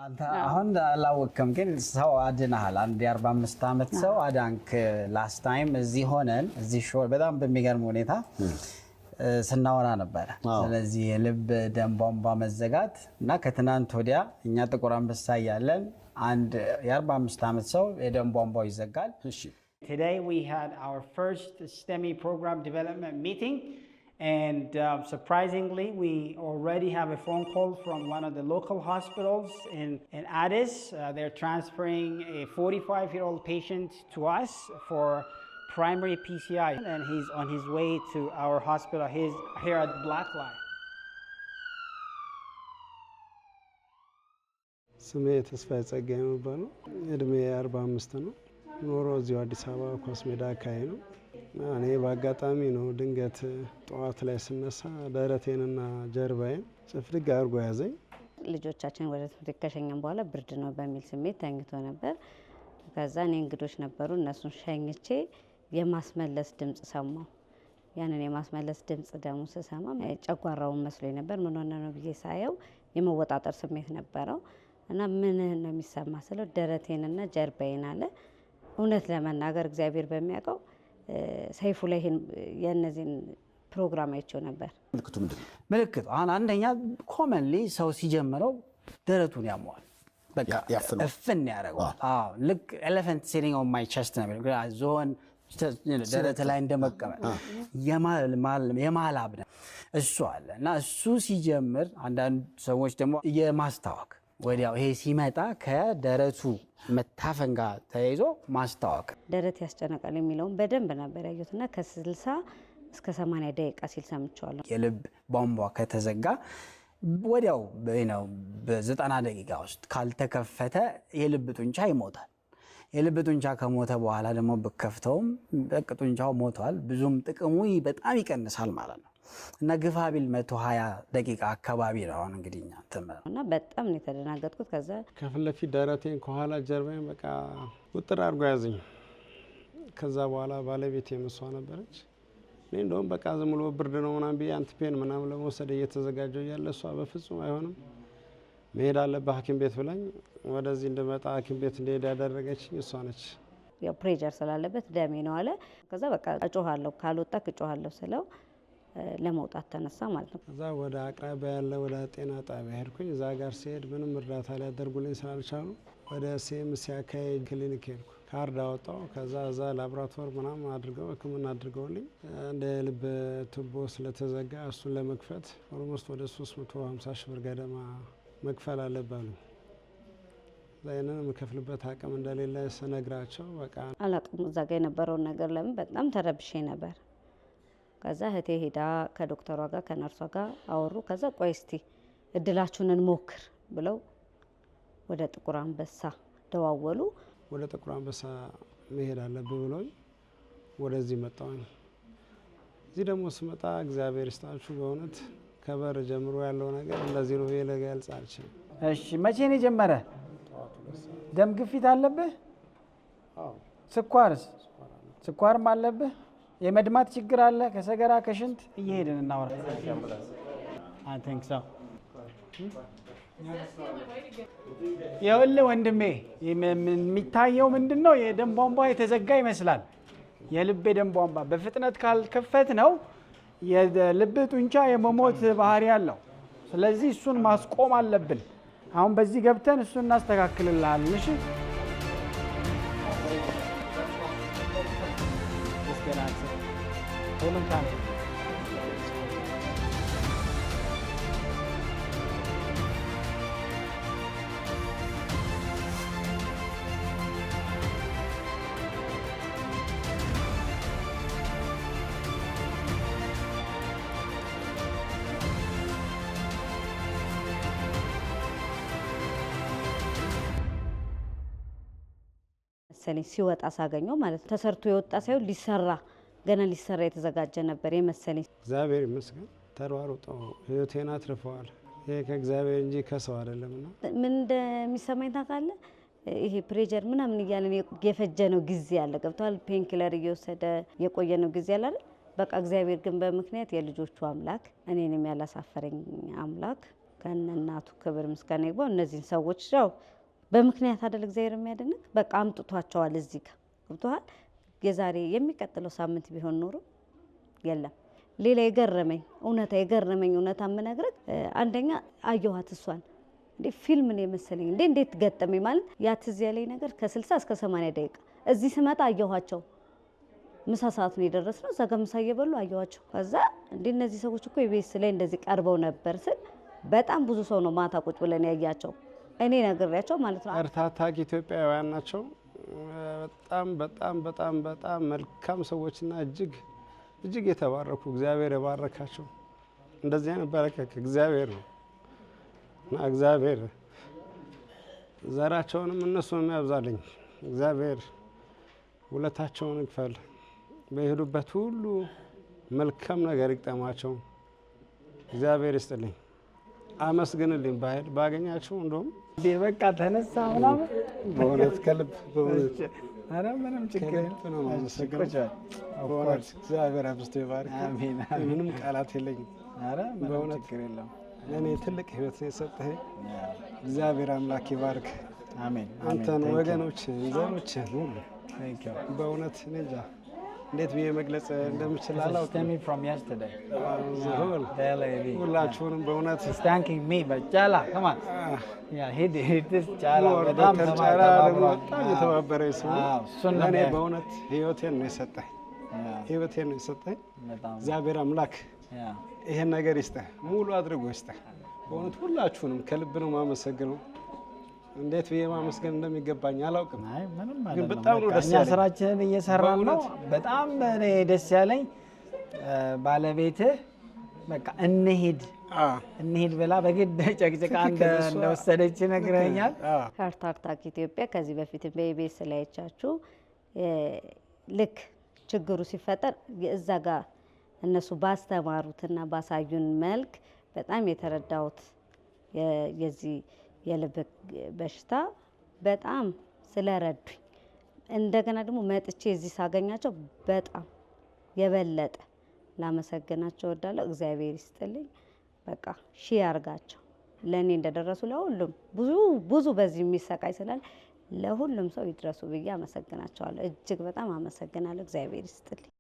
አንተ አሁን አላወቅም ግን ሰው አድናሃል አንድ 45 ዓመት ሰው አዳንክ ላስት ታይም እዚህ ሆነን እዚህ ሾው በጣም በሚገርም ሁኔታ ስናወራ ነበር ስለዚህ የልብ ደም ቧንቧ መዘጋት እና ከትናንት ወዲያ እኛ ጥቁር አንበሳ ያለን አንድ የ45 ዓመት ሰው የደም ቧንቧው ይዘጋል እሺ Today we had our first STEMI program development meeting and surprisingly we already have a phone call from one of the local hospitals in Addis. They're transferring a 45-year-old patient to us for primary PCI and he's on his way to our hospital. He's here at Blackline. ስሜ ተስፋዬ ጸጋዬ ነው እድሜ 45 ነው ኖሮ እዚሁ አዲስ አበባ ኳስ ሜዳ አካባቢ ነው እኔ በአጋጣሚ ነው ድንገት ጠዋት ላይ ስነሳ ደረቴንና ጀርባዬን ጽፍድግ አድርጎ ያዘኝ ልጆቻችን ወደ ትምህርት ከሸኘን በኋላ ብርድ ነው በሚል ስሜት ተኝቶ ነበር ከዛ እኔ እንግዶች ነበሩ እነሱን ሸኝቼ የማስመለስ ድምጽ ሰማሁ ያንን የማስመለስ ድምጽ ደግሞ ስሰማ ጨጓራውን መስሎኝ ነበር ምን ሆነ ነው ብዬ ሳየው የመወጣጠር ስሜት ነበረው እና ምን ነው የሚሰማ ስለው ደረቴንና ጀርባዬን አለ እውነት ለመናገር እግዚአብሔር በሚያውቀው ሰይፉ ላይ የነዚህን ፕሮግራም አይቼው ነበር ምልክቱ ምንድነው ምልክቱ አንደኛ ኮመንሊ ሰው ሲጀምረው ደረቱን ያመዋል በቃ እፍን ያደርገዋል አዎ ልክ ኤሌፋንት ሲቲንግ ኦን ማይ ቸስት ነው ዞን ደረት ላይ እንደመቀመጥ የማላብ እሱ አለ እና እሱ ሲጀምር አንዳንድ ሰዎች ደግሞ የማስታወክ ወዲያው ይሄ ሲመጣ ከደረቱ መታፈን ጋር ተያይዞ ማስታወክ ደረት ያስጨነቃል የሚለውን በደንብ ነበር ያዩትና ከ60 እስከ 80 ደቂቃ ሲል ሰምቻለሁ የልብ ቧንቧ ከተዘጋ ወዲያው በ90 ደቂቃ ውስጥ ካልተከፈተ የልብ ጡንቻ ይሞታል የልብ ጡንቻ ከሞተ በኋላ ደግሞ በከፍተውም በቅጡንቻው ሞቷል ብዙም ጥቅሙ በጣም ይቀንሳል ማለት ነው እና ግፋቢል 120 ደቂቃ አካባቢ ነው እንግዲህኛ ተመረና በጣም ነው የተደናገጥኩት ከዛ ከፍለፊት ደረቴን ከኋላ ጀርባዬን በቃ ውጥር አድርጎ ያዘኝ ከዛ በኋላ ባለቤቴ መስዋ ነበረች እኔ እንደውም በቃ ዝም ብሎ ብርድ ነው ምናምን ቢያንትፔን ምናምን ለመውሰድ እየተዘጋጀው ያለ እሷ በፍጹም አይሆንም መሄድ አለበት ሐኪም ቤት ብላኝ ወደዚህ እንደመጣ ሐኪም ቤት እንደሄድ ያደረገችኝ እሷ ነች ያው ፕሬሸር ስላለበት ደሜ ነው አለ ከዛ በቃ እጮሃለሁ ካልወጣ እጮሃለሁ ስለው ለመውጣት ተነሳ ማለት ነው ከዛ ወደ አቅራቢያ ያለ ወደ ጤና ጣቢያ ሄድኩኝ እዛ ጋር ሲሄድ ምንም እርዳታ ሊያደርጉልኝ ስላልቻሉ ወደ ሲኤምሲ አካባቢ ክሊኒክ ሄድኩ ካርድ አወጣው ከዛ እዛ ላብራቶሪ ምናምን አድርገው ህክምና አድርገውልኝ እንደ ልብ ቱቦ ስለተዘጋ እሱን ለመክፈት ኦልሞስት ወደ 350 ሺህ ብር ገደማ መክፈል አለባሉ ላይነን መከፍልበት አቅም እንደሌለ ስነግራቸው በቃ አላቅም እዛ ጋር የነበረውን ነገር ለምን በጣም ተረብሼ ነበር ከዛ እህቴ ሄዳ ከዶክተሯ ጋር ከነርሷ ጋር አወሩ ከዛ ቆይ እስቲ እድላችሁን እንሞክር ብለው ወደ ጥቁር አንበሳ ደዋወሉ ወደ ጥቁር አንበሳ መሄድ አለብኝ ብሎኝ ወደዚህ መጣሁ እዚህ ደግሞ ስመጣ እግዚአብሔር ይስጣችሁ በእውነት ከበር ጀምሮ ያለው ነገር እንደዚህ ነው የለገልጽ አልችልም እሺ መቼ ነው ጀመረ ደም ግፊት አለብህ አዎ ስኳርም አለብህ የመድማት ችግር አለ ከሰገራ ከሽንት እየሄድን እናወራ I think so ይኸውልህ ወንድሜ የሚታየው ምንድነው የደም ቧንቧ የተዘጋ ይመስላል የልብ ደም ቧንቧ በፍጥነት ካልከፈት ነው የልብ ጡንቻ የመሞት ባህሪ ያለው ስለዚህ እሱን ማስቆም አለብን አሁን በዚህ ገብተን እሱን እናስተካክልልሃለን እሺ ሁሉም ታን መሰለኝ ሲወጣ ሳገኘው ማለት ተሰርቶ የወጣ ሳይሆን ሊሰራ ገና ሊሰራ የተዘጋጀ ነበር የመሰለኝ እግዚአብሔር ይመስገን ተሯሩጠው ህይወቴን አትርፈዋል ይሄ ከእግዚአብሔር እንጂ ከሰው አይደለምና ምን እንደሚሰማኝ ታውቃለህ ይሄ ፕሬሸር ምናምን እያለን የፈጀነው ጊዜ አለ ገብቷል ፔንኪለር እየወሰደ የቆየነው ጊዜ አለ አይደል በቃ እግዚአብሔር ግን በምክንያት የልጆቹ አምላክ እኔንም ያላሳፈረኝ አምላክ ከነናቱ ክብር ምስጋና ይግባው። እነዚህን ሰዎች ያው በምክንያት አይደል እግዚአብሔር የሚያደንቅ በቃ አምጥቷቸዋል እዚህ ጋር ገብቶሃል። የዛሬ የሚቀጥለው ሳምንት ቢሆን ኖሮ የለም። ሌላ የገረመኝ እውነታ የምነግርህ አንደኛ አየኋት እሷን እንዴ ፊልም ነው የመሰለኝ እንዴት ገጠመኝ ማለት ያ ትዝ ያለኝ ነገር ከ60 እስከ 80 ደቂቃ እዚህ ስመጣ አየኋቸው። ምሳ ሰዓት ነው የደረስነው። እዛ ጋር ምሳ እየበሉ አየኋቸው። ከዛ እንዴ እነዚህ ሰዎች እኮ ኢቢኤስ ላይ እንደዚህ ቀርበው ነበር ስል በጣም ብዙ ሰው ነው ማታ ቁጭ ብለን ያያቸው። እኔ ነግሬያቸው ማለት ነው። ታታቂ ኢትዮጵያውያን ናቸው። በጣም መልካም ሰዎችና እጅግ የተባረኩ እግዚአብሔር የባረካቸው። እንደዚህ አይነት በረከት እግዚአብሔር ነው እና እግዚአብሔር ዘራቸውንም እነሱንም ያብዛልኝ። እግዚአብሔር ውለታቸውን ይክፈል። በሄዱበት ሁሉ መልካም ነገር ይቅጠማቸው። እግዚአብሔር ይስጥልኝ። አመስግንልኝ ባገኛቸው እንደውም በቃ ተነሳ ምናምን በእውነት ከልብ በእውነት ኧረ ምንም ችግር ነው ማመሰግነው። በእውነት እግዚአብሔር አብዝቶ ይባርክ። አሜን። ምንም ቃላት የለኝም። ኧረ ምንም በእውነት ችግር የለም። ለእኔ ትልቅ ህይወት የሰጠህ እግዚአብሔር አምላክ ይባርክ። አሜን። አንተን ወገኖችን ዘሮችን ሁሉ በእውነት እኔ እንጃ እንዴት ብዬ መግለጽ እንደምችል አላውቅም። Stemming from yesterday. ሁላችሁንም በእውነት Thanking me, but Chala, come on. Yeah, he did this Chala. ዶክተር ጫላ ደግሞ በጣም የተባበረ ሰው ለእኔ በእውነት ህይወቴን ነው የሰጠኝ። እግዚአብሔር አምላክ ይሄን ነገር ይስጠህ፣ ሙሉ አድርጎ ይስጠህ። በእውነት ሁላችሁንም ከልብ ነው የማመሰግነው። እንዴት ብዬ ማመስገን እንደሚገባኝ አላውቅም። ግን በጣም ነው ደስ ያለኝ። ስራችንን እየሰራን ነው። በጣም እኔ ደስ ያለኝ ባለቤትህ በቃ እንሂድ ብላ በግድ ጨቅጭቃ እንደወሰደች ነግረኛል። ሃርት አታክ ኢትዮጵያ ከዚህ በፊት በኢቢኤስ ላይ አይቻችሁ ልክ ችግሩ ሲፈጠር እዛ ጋር እነሱ ባስተማሩትና ባሳዩን መልክ በጣም የተረዳሁት የዚህ የልብ በሽታ በጣም ስለረዱኝ እንደገና ደግሞ መጥቼ እዚህ ሳገኛቸው በጣም የበለጠ ላመሰግናቸው እወዳለሁ። እግዚአብሔር ይስጥልኝ። በቃ ሺህ ያርጋቸው። ለእኔ እንደደረሱ ለሁሉም ብዙ በዚህ የሚሰቃይ ስላለ ለሁሉም ሰው ይድረሱ ብዬ አመሰግናቸዋለሁ። እጅግ በጣም አመሰግናለሁ። እግዚአብሔር ይስጥልኝ።